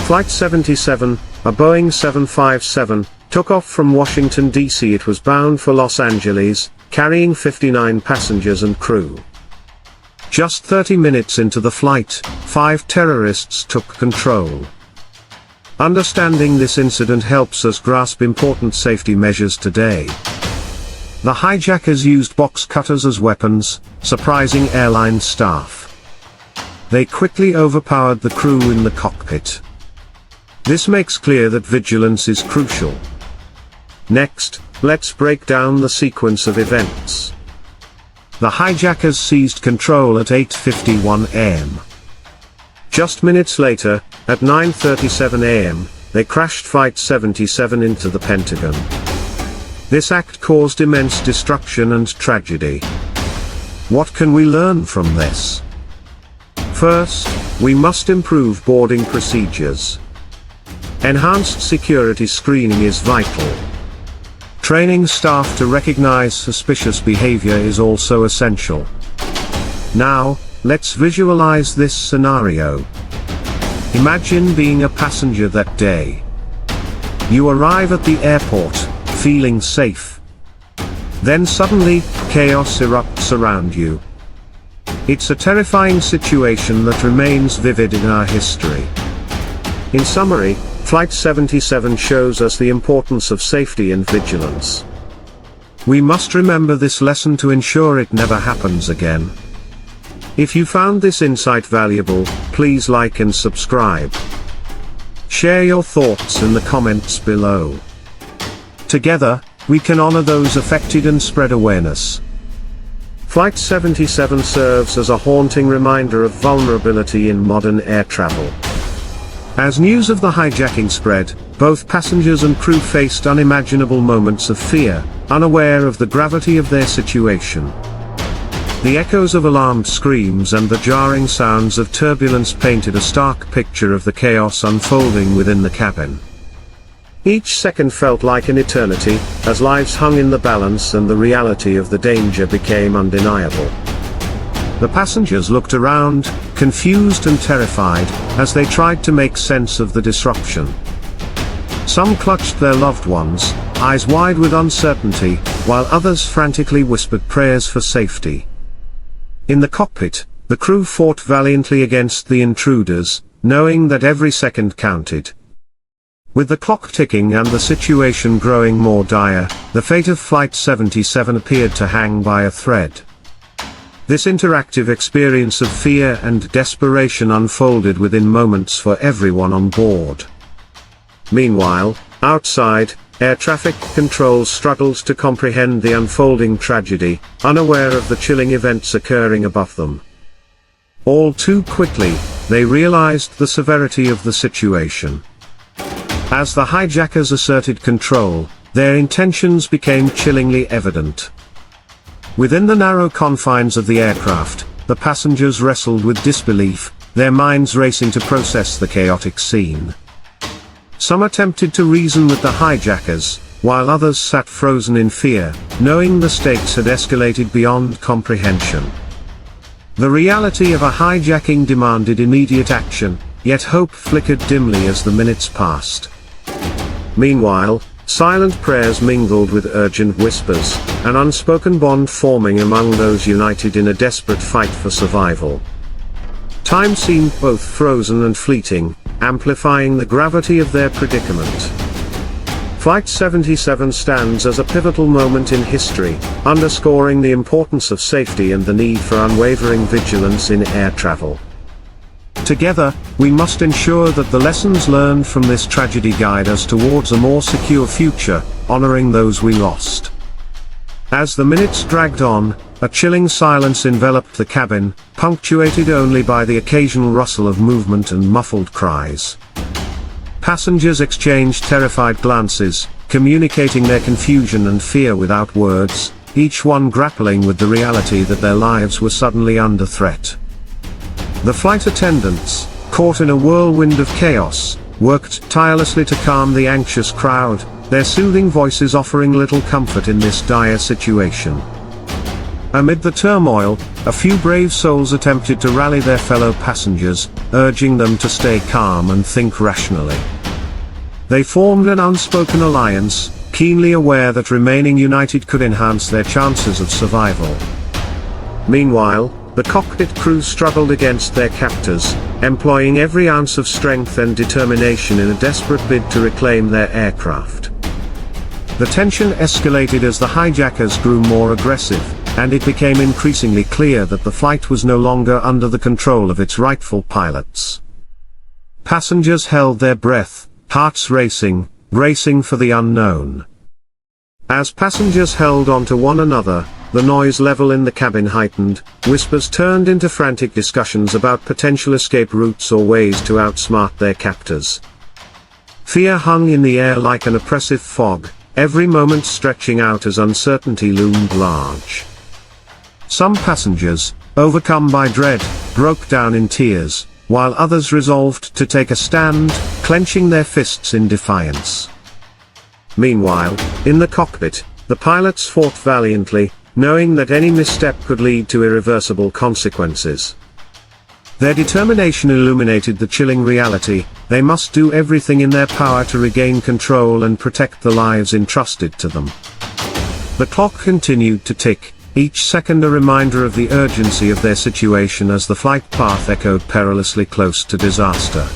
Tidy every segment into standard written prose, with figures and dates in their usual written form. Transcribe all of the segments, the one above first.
Flight 77, a Boeing 757, took off from Washington, D.C. It was bound for Los Angeles, carrying 59 passengers and crew. Just 30 minutes into the flight, 5 terrorists took control. Understanding this incident helps us grasp important safety measures today. The hijackers used box cutters as weapons, surprising airline staff. They quickly overpowered the crew in the cockpit. This makes clear that vigilance is crucial. Next, let's break down the sequence of events. The hijackers seized control at 8:51 a.m. Just minutes later, at 9:37 a.m., they crashed Flight 77 into the Pentagon. This act caused immense destruction and tragedy. What can we learn from this? First, we must improve boarding procedures. Enhanced security screening is vital. Training staff to recognize suspicious behavior is also essential. Now, let's visualize this scenario. Imagine being a passenger that day. You arrive at the airport, feeling safe. Then suddenly, chaos erupts around you. It's a terrifying situation that remains vivid in our history. In summary, Flight 77 shows us the importance of safety and vigilance. We must remember this lesson to ensure it never happens again. If you found this insight valuable, please like and subscribe. Share your thoughts in the comments below. Together, we can honor those affected and spread awareness. Flight 77 serves as a haunting reminder of vulnerability in modern air travel. As news of the hijacking spread, both passengers and crew faced unimaginable moments of fear, unaware of the gravity of their situation. The echoes of alarmed screams and the jarring sounds of turbulence painted a stark picture of the chaos unfolding within the cabin. Each second felt like an eternity, as lives hung in the balance and the reality of the danger became undeniable. The passengers looked around, confused and terrified, as they tried to make sense of the disruption. Some clutched their loved ones, eyes wide with uncertainty, while others frantically whispered prayers for safety. In the cockpit, the crew fought valiantly against the intruders, knowing that every second counted. With the clock ticking and the situation growing more dire, the fate of Flight 77 appeared to hang by a thread. This interactive experience of fear and desperation unfolded within moments for everyone on board. Meanwhile, outside, air traffic control struggled to comprehend the unfolding tragedy, unaware of the chilling events occurring above them. All too quickly, they realized the severity of the situation. As the hijackers asserted control, their intentions became chillingly evident. Within the narrow confines of the aircraft, the passengers wrestled with disbelief, their minds racing to process the chaotic scene. Some attempted to reason with the hijackers, while others sat frozen in fear, knowing the stakes had escalated beyond comprehension. The reality of a hijacking demanded immediate action, yet hope flickered dimly as the minutes passed. Meanwhile, silent prayers mingled with urgent whispers, an unspoken bond forming among those united in a desperate fight for survival. Time seemed both frozen and fleeting, amplifying the gravity of their predicament. Flight 77 stands as a pivotal moment in history, underscoring the importance of safety and the need for unwavering vigilance in air travel. Together, we must ensure that the lessons learned from this tragedy guide us towards a more secure future, honoring those we lost. As the minutes dragged on, a chilling silence enveloped the cabin, punctuated only by the occasional rustle of movement and muffled cries. Passengers exchanged terrified glances, communicating their confusion and fear without words, each one grappling with the reality that their lives were suddenly under threat. The flight attendants, caught in a whirlwind of chaos, worked tirelessly to calm the anxious crowd, their soothing voices offering little comfort in this dire situation. Amid the turmoil, a few brave souls attempted to rally their fellow passengers, urging them to stay calm and think rationally. They formed an unspoken alliance, keenly aware that remaining united could enhance their chances of survival. Meanwhile, the cockpit crew struggled against their captors, employing every ounce of strength and determination in a desperate bid to reclaim their aircraft. The tension escalated as the hijackers grew more aggressive, and it became increasingly clear that the flight was no longer under the control of its rightful pilots. Passengers held their breath, hearts racing for the unknown. As passengers held on to one another, the noise level in the cabin heightened, whispers turned into frantic discussions about potential escape routes or ways to outsmart their captors. Fear hung in the air like an oppressive fog, every moment stretching out as uncertainty loomed large. Some passengers, overcome by dread, broke down in tears, while others resolved to take a stand, clenching their fists in defiance. Meanwhile, in the cockpit, the pilots fought valiantly, knowing that any misstep could lead to irreversible consequences. Their determination illuminated the chilling reality: they must do everything in their power to regain control and protect the lives entrusted to them. The clock continued to tick, each second a reminder of the urgency of their situation as the flight path echoed perilously close to disaster.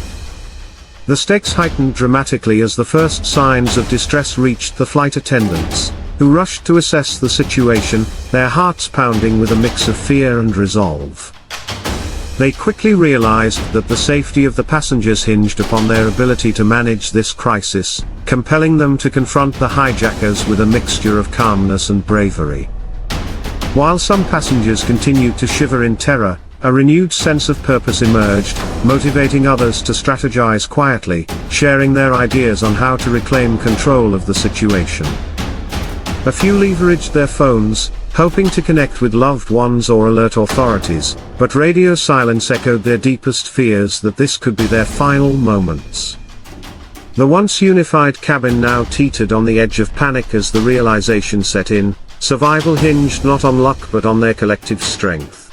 The stakes heightened dramatically as the first signs of distress reached the flight attendants, who rushed to assess the situation, their hearts pounding with a mix of fear and resolve. They quickly realized that the safety of the passengers hinged upon their ability to manage this crisis, compelling them to confront the hijackers with a mixture of calmness and bravery. While some passengers continued to shiver in terror, a renewed sense of purpose emerged, motivating others to strategize quietly, sharing their ideas on how to reclaim control of the situation. A few leveraged their phones, hoping to connect with loved ones or alert authorities, but radio silence echoed their deepest fears that this could be their final moments. The once unified cabin now teetered on the edge of panic as the realization set in: survival hinged not on luck but on their collective strength.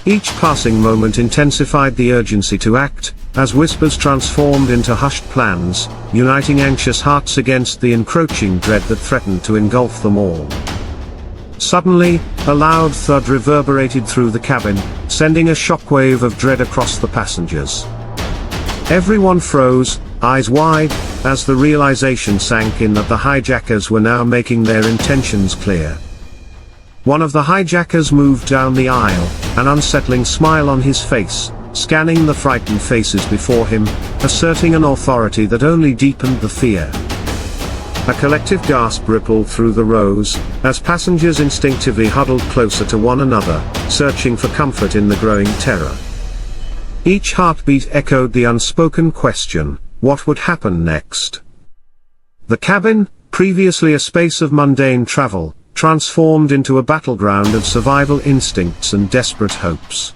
Each passing moment intensified the urgency to act, as whispers transformed into hushed plans, uniting anxious hearts against the encroaching dread that threatened to engulf them all. Suddenly, a loud thud reverberated through the cabin, sending a shockwave of dread across the passengers. Everyone froze, eyes wide, as the realization sank in that the hijackers were now making their intentions clear. One of the hijackers moved down the aisle, an unsettling smile on his face, scanning the frightened faces before him, asserting an authority that only deepened the fear. A collective gasp rippled through the rows, as passengers instinctively huddled closer to one another, searching for comfort in the growing terror. Each heartbeat echoed the unspoken question: what would happen next? The cabin, previously a space of mundane travel, transformed into a battleground of survival instincts and desperate hopes.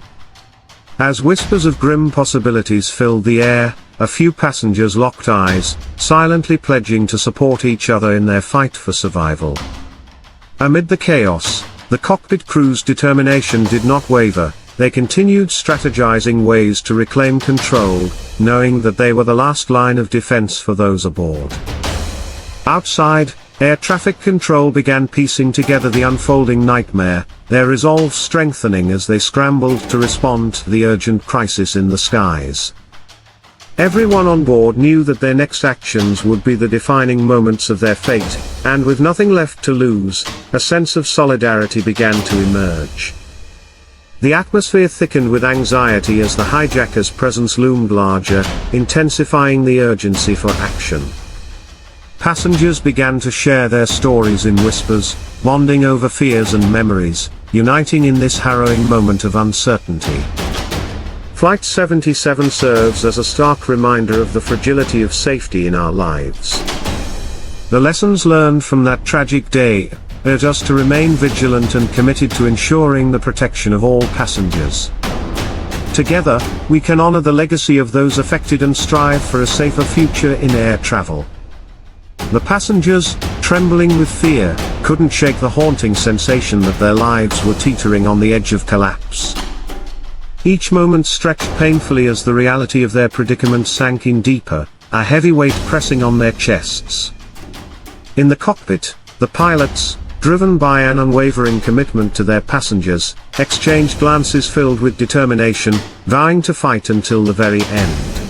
As whispers of grim possibilities filled the air, a few passengers locked eyes, silently pledging to support each other in their fight for survival. Amid the chaos, the cockpit crew's determination did not waver. They continued strategizing ways to reclaim control, knowing that they were the last line of defense for those aboard. Outside, air traffic control began piecing together the unfolding nightmare, their resolve strengthening as they scrambled to respond to the urgent crisis in the skies. Everyone on board knew that their next actions would be the defining moments of their fate, and with nothing left to lose, a sense of solidarity began to emerge. The atmosphere thickened with anxiety as the hijackers' presence loomed larger, intensifying the urgency for action. Passengers began to share their stories in whispers, bonding over fears and memories, uniting in this harrowing moment of uncertainty. Flight 77 serves as a stark reminder of the fragility of safety in our lives. The lessons learned from that tragic day urge us to remain vigilant and committed to ensuring the protection of all passengers. Together, we can honor the legacy of those affected and strive for a safer future in air travel. The passengers, trembling with fear, couldn't shake the haunting sensation that their lives were teetering on the edge of collapse. Each moment stretched painfully as the reality of their predicament sank in deeper, a heavy weight pressing on their chests. In the cockpit, the pilots, driven by an unwavering commitment to their passengers, exchanged glances filled with determination, vowing to fight until the very end.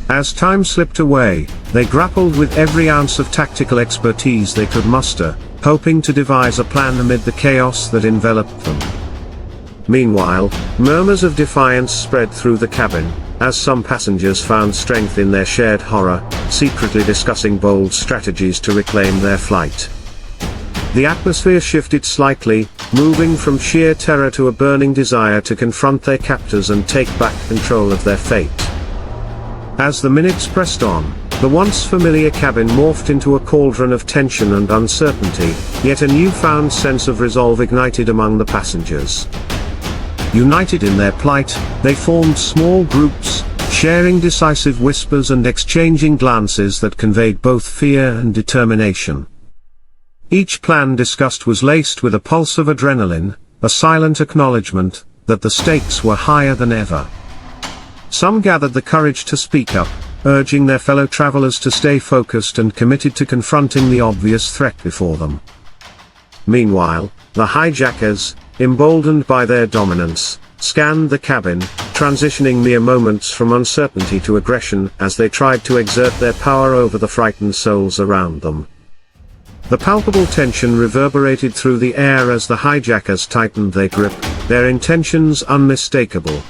As time slipped away, they grappled with every ounce of tactical expertise they could muster, hoping to devise a plan amid the chaos that enveloped them. Meanwhile, murmurs of defiance spread through the cabin, as some passengers found strength in their shared horror, secretly discussing bold strategies to reclaim their flight. The atmosphere shifted slightly, moving from sheer terror to a burning desire to confront their captors and take back control of their fate. As the minutes pressed on, the once familiar cabin morphed into a cauldron of tension and uncertainty, yet a newfound sense of resolve ignited among the passengers. United in their plight, they formed small groups, sharing decisive whispers and exchanging glances that conveyed both fear and determination. Each plan discussed was laced with a pulse of adrenaline, a silent acknowledgement that the stakes were higher than ever. Some gathered the courage to speak up, urging their fellow travelers to stay focused and committed to confronting the obvious threat before them. Meanwhile, the hijackers, emboldened by their dominance, scanned the cabin, transitioning mere moments from uncertainty to aggression as they tried to exert their power over the frightened souls around them. The palpable tension reverberated through the air as the hijackers tightened their grip, their intentions unmistakable.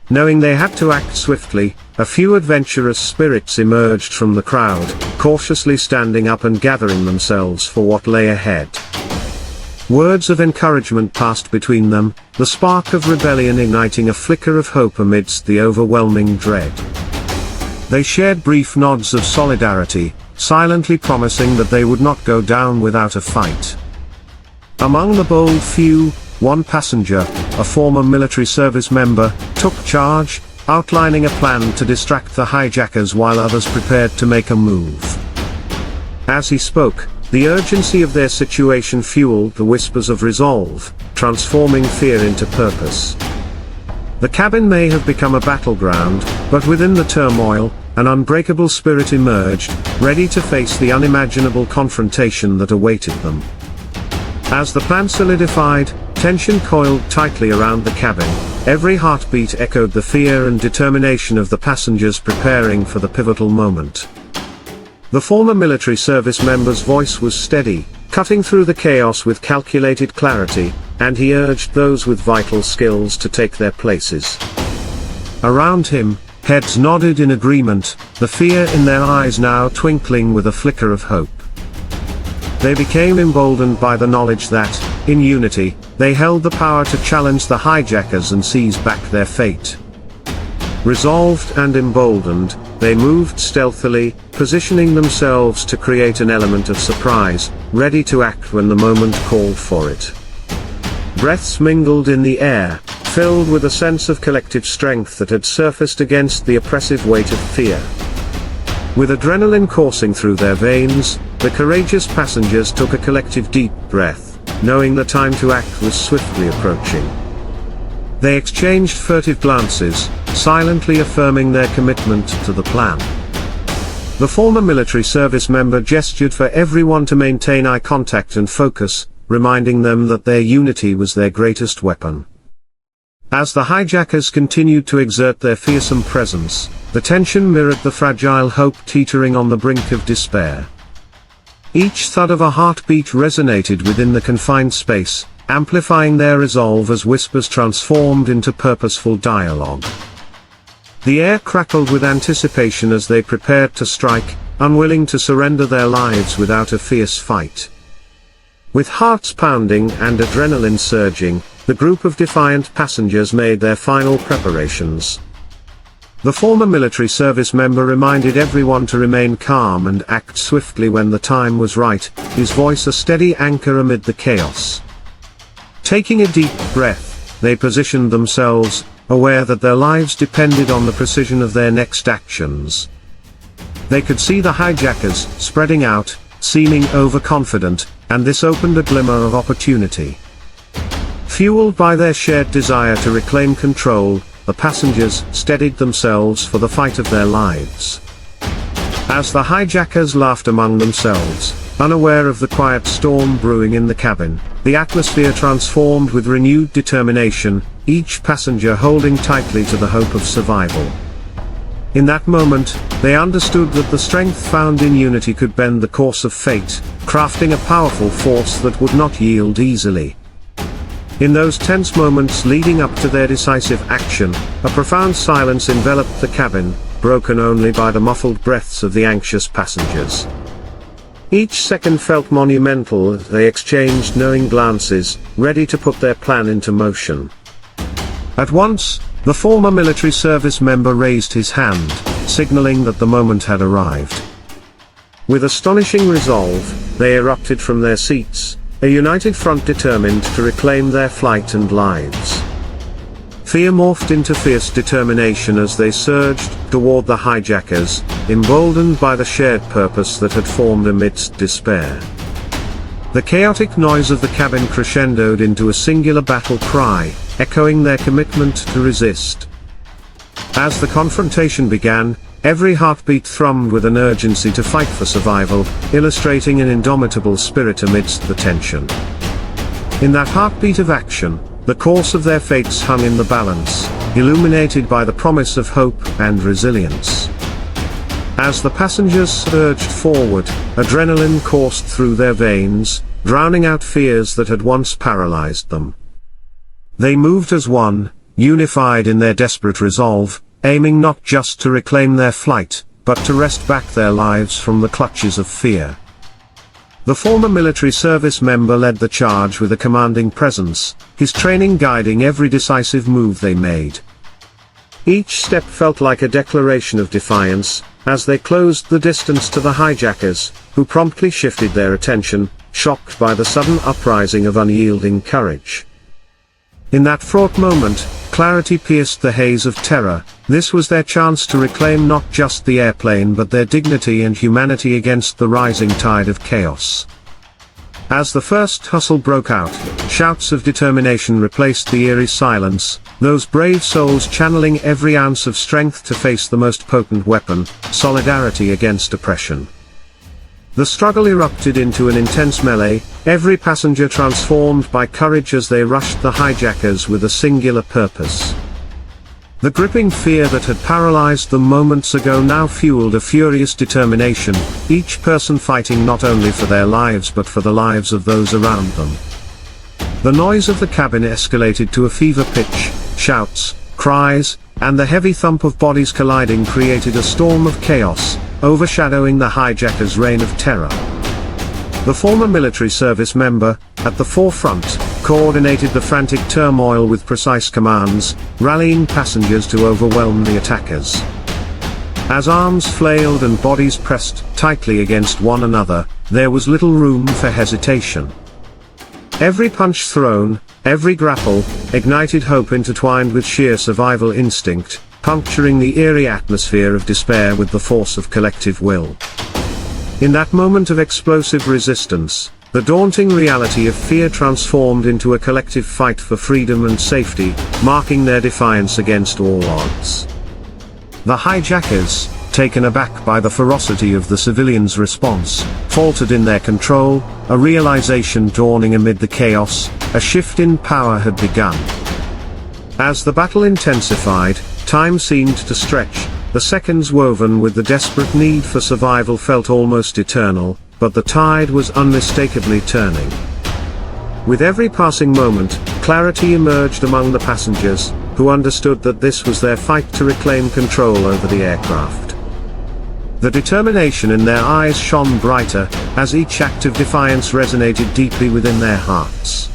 Knowing they had to act swiftly, a few adventurous spirits emerged from the crowd, cautiously standing up and gathering themselves for what lay ahead. Words of encouragement passed between them, the spark of rebellion igniting a flicker of hope amidst the overwhelming dread. They shared brief nods of solidarity, silently promising that they would not go down without a fight. Among the bold few, one passenger, a former military service member, took charge, outlining a plan to distract the hijackers while others prepared to make a move. As he spoke, the urgency of their situation fueled the whispers of resolve, transforming fear into purpose. The cabin may have become a battleground, but within the turmoil, an unbreakable spirit emerged, ready to face the unimaginable confrontation that awaited them. As the plan solidified, tension coiled tightly around the cabin, every heartbeat echoed the fear and determination of the passengers preparing for the pivotal moment. The former military service member's voice was steady, cutting through the chaos with calculated clarity, and he urged those with vital skills to take their places. Around him, heads nodded in agreement, the fear in their eyes now twinkling with a flicker of hope. They became emboldened by the knowledge that, in unity, they held the power to challenge the hijackers and seize back their fate. Resolved and emboldened, they moved stealthily, positioning themselves to create an element of surprise, ready to act when the moment called for it. Breaths mingled in the air, filled with a sense of collective strength that had surfaced against the oppressive weight of fear. With adrenaline coursing through their veins, the courageous passengers took a collective deep breath, knowing the time to act was swiftly approaching. They exchanged furtive glances, silently affirming their commitment to the plan. The former military service member gestured for everyone to maintain eye contact and focus, reminding them that their unity was their greatest weapon. As the hijackers continued to exert their fearsome presence, the tension mirrored the fragile hope teetering on the brink of despair. Each thud of a heartbeat resonated within the confined space, amplifying their resolve as whispers transformed into purposeful dialogue. The air crackled with anticipation as they prepared to strike, unwilling to surrender their lives without a fierce fight. With hearts pounding and adrenaline surging, the group of defiant passengers made their final preparations. The former military service member reminded everyone to remain calm and act swiftly when the time was right, his voice a steady anchor amid the chaos. Taking a deep breath, they positioned themselves, aware that their lives depended on the precision of their next actions. They could see the hijackers spreading out, seeming overconfident, and this opened a glimmer of opportunity. Fueled by their shared desire to reclaim control, the passengers steadied themselves for the fight of their lives. As the hijackers laughed among themselves, unaware of the quiet storm brewing in the cabin, the atmosphere transformed with renewed determination, each passenger holding tightly to the hope of survival. In that moment, they understood that the strength found in unity could bend the course of fate, crafting a powerful force that would not yield easily. In those tense moments leading up to their decisive action, a profound silence enveloped the cabin, broken only by the muffled breaths of the anxious passengers. Each second felt monumental as they exchanged knowing glances, ready to put their plan into motion. At once, the former military service member raised his hand, signaling that the moment had arrived. With astonishing resolve, they erupted from their seats, a united front determined to reclaim their flight and lives. Fear morphed into fierce determination as they surged toward the hijackers, emboldened by the shared purpose that had formed amidst despair. The chaotic noise of the cabin crescendoed into a singular battle cry, echoing their commitment to resist. As the confrontation began, every heartbeat thrummed with an urgency to fight for survival, illustrating an indomitable spirit amidst the tension. In that heartbeat of action, the course of their fates hung in the balance, illuminated by the promise of hope and resilience. As the passengers surged forward, adrenaline coursed through their veins, drowning out fears that had once paralyzed them. They moved as one, unified in their desperate resolve, aiming not just to reclaim their flight, but to wrest back their lives from the clutches of fear. The former military service member led the charge with a commanding presence, his training guiding every decisive move they made. Each step felt like a declaration of defiance, as they closed the distance to the hijackers, who promptly shifted their attention, shocked by the sudden uprising of unyielding courage. In that fraught moment, clarity pierced the haze of terror. This was their chance to reclaim not just the airplane but their dignity and humanity against the rising tide of chaos. As the first hustle broke out, shouts of determination replaced the eerie silence, those brave souls channeling every ounce of strength to face the most potent weapon, solidarity against oppression. The struggle erupted into an intense melee, every passenger transformed by courage as they rushed the hijackers with a singular purpose. The gripping fear that had paralyzed them moments ago now fueled a furious determination, each person fighting not only for their lives but for the lives of those around them. The noise of the cabin escalated to a fever pitch, shouts, cries, and the heavy thump of bodies colliding created a storm of chaos, overshadowing the hijackers' reign of terror. The former military service member, at the forefront, coordinated the frantic turmoil with precise commands, rallying passengers to overwhelm the attackers. As arms flailed and bodies pressed tightly against one another, there was little room for hesitation. Every punch thrown, every grapple, ignited hope intertwined with sheer survival instinct, puncturing the eerie atmosphere of despair with the force of collective will. In that moment of explosive resistance, the daunting reality of fear transformed into a collective fight for freedom and safety, marking their defiance against all odds. The hijackers, taken aback by the ferocity of the civilians' response, faltered in their control, a realization dawning amid the chaos, a shift in power had begun. As the battle intensified, time seemed to stretch, the seconds woven with the desperate need for survival felt almost eternal, but the tide was unmistakably turning. With every passing moment, clarity emerged among the passengers, who understood that this was their fight to reclaim control over the aircraft. The determination in their eyes shone brighter, as each act of defiance resonated deeply within their hearts.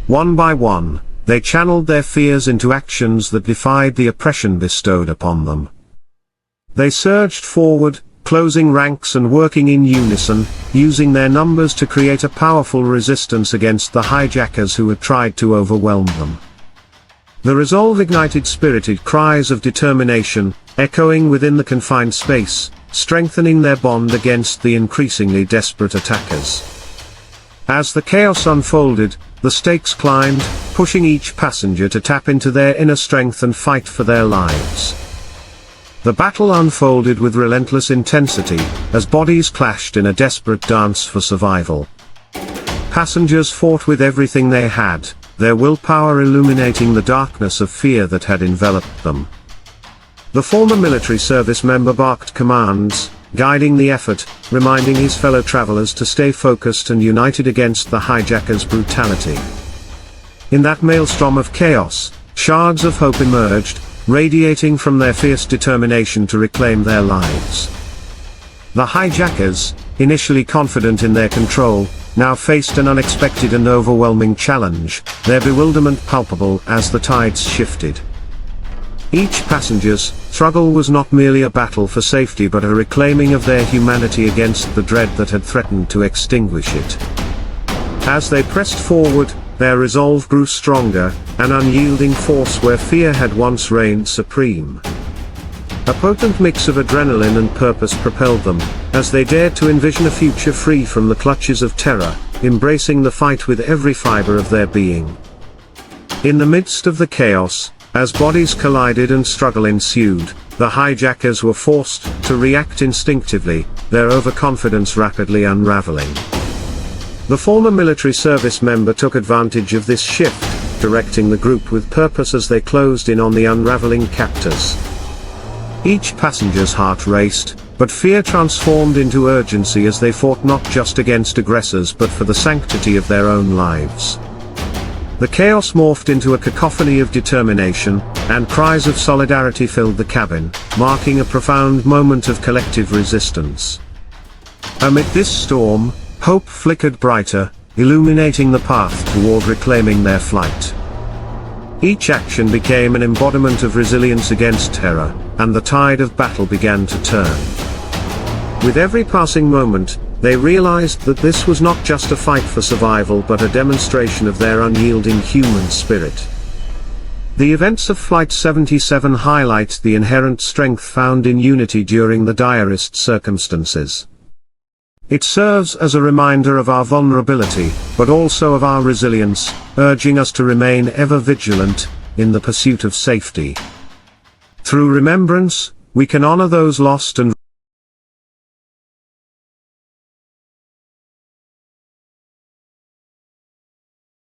One by one, they channeled their fears into actions that defied the oppression bestowed upon them. They surged forward, closing ranks and working in unison, using their numbers to create a powerful resistance against the hijackers who had tried to overwhelm them. The resolve ignited spirited cries of determination, echoing within the confined space, strengthening their bond against the increasingly desperate attackers. As the chaos unfolded, the stakes climbed, pushing each passenger to tap into their inner strength and fight for their lives. The battle unfolded with relentless intensity, as bodies clashed in a desperate dance for survival. Passengers fought with everything they had, their willpower illuminating the darkness of fear that had enveloped them. The former military service member barked commands, guiding the effort, reminding his fellow travelers to stay focused and united against the hijackers' brutality. In that maelstrom of chaos, shards of hope emerged, radiating from their fierce determination to reclaim their lives. The hijackers, initially confident in their control, now faced an unexpected and overwhelming challenge, their bewilderment palpable as the tides shifted. Each passenger's struggle was not merely a battle for safety but a reclaiming of their humanity against the dread that had threatened to extinguish it. As they pressed forward, their resolve grew stronger, an unyielding force where fear had once reigned supreme. A potent mix of adrenaline and purpose propelled them, as they dared to envision a future free from the clutches of terror, embracing the fight with every fiber of their being. In the midst of the chaos, as bodies collided and struggle ensued, the hijackers were forced to react instinctively, their overconfidence rapidly unraveling. The former military service member took advantage of this shift, directing the group with purpose as they closed in on the unraveling captors. Each passenger's heart raced, but fear transformed into urgency as they fought not just against aggressors but for the sanctity of their own lives. The chaos morphed into a cacophony of determination, and cries of solidarity filled the cabin, marking a profound moment of collective resistance. Amid this storm, hope flickered brighter, illuminating the path toward reclaiming their flight. Each action became an embodiment of resilience against terror, and the tide of battle began to turn. With every passing moment, they realized that this was not just a fight for survival but a demonstration of their unyielding human spirit. The events of Flight 77 highlight the inherent strength found in unity during the direst circumstances. It serves as a reminder of our vulnerability, but also of our resilience, urging us to remain ever vigilant in the pursuit of safety. Through remembrance, we can honor those lost and